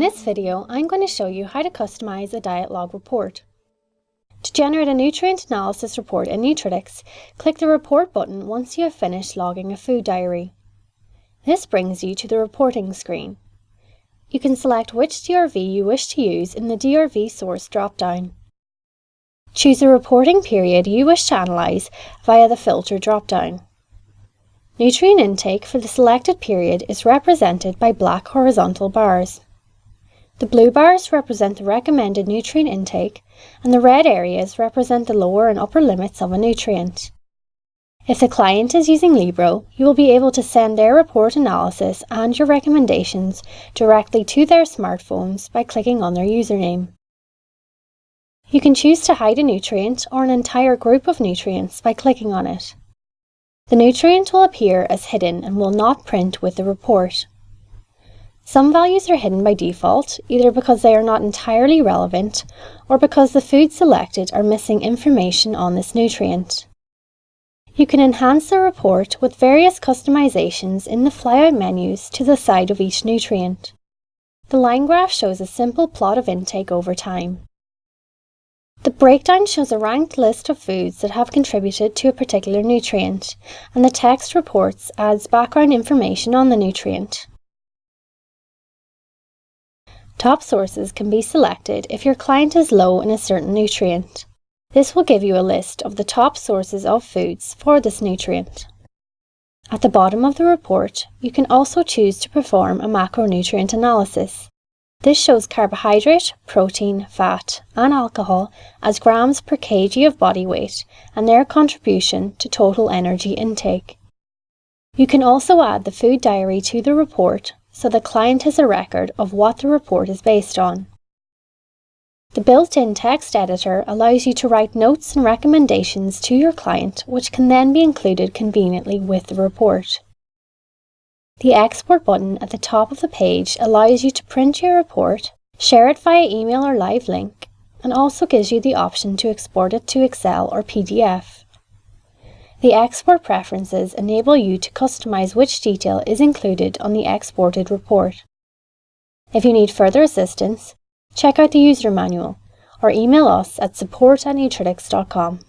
this video, I'm going to show you how to customize a diet log report. To generate a nutrient analysis report in Nutritics, click the Report button once you have finished logging a food diary. This brings you to the reporting screen. You can select which DRV you wish to use in the DRV source drop-down. Choose the reporting period you wish to analyse via the Filter drop-down. Nutrient intake for the selected period is represented by black horizontal bars. The blue bars represent the recommended nutrient intake, and the red areas represent the lower and upper limits of a nutrient. If the client is using Libro, you will be able to send their report analysis and your recommendations directly to their smartphones by clicking on their username. You can choose to hide a nutrient or an entire group of nutrients by clicking on it. The nutrient will appear as hidden and will not print with the report. Some values are hidden by default, either because they are not entirely relevant or because the foods selected are missing information on this nutrient. You can enhance the report with various customizations in the flyout menus to the side of each nutrient. The line graph shows a simple plot of intake over time. The breakdown shows a ranked list of foods that have contributed to a particular nutrient, and the text reports adds background information on the nutrient. Top sources can be selected if your client is low in a certain nutrient. This will give you a list of the top sources of foods for this nutrient. At the bottom of the report, you can also choose to perform a macronutrient analysis. This shows carbohydrate, protein, fat, and alcohol as grams per kg of body weight and their contribution to total energy intake. You can also add the food diary to the report so the client has a record of what the report is based on. The built-in text editor allows you to write notes and recommendations to your client, which can then be included conveniently with the report. The Export button at the top of the page allows you to print your report, share it via email or live link, and also gives you the option to export it to Excel or PDF. The export preferences enable you to customize which detail is included on the exported report. If you need further assistance, check out the user manual or email us at support@nutritics.com.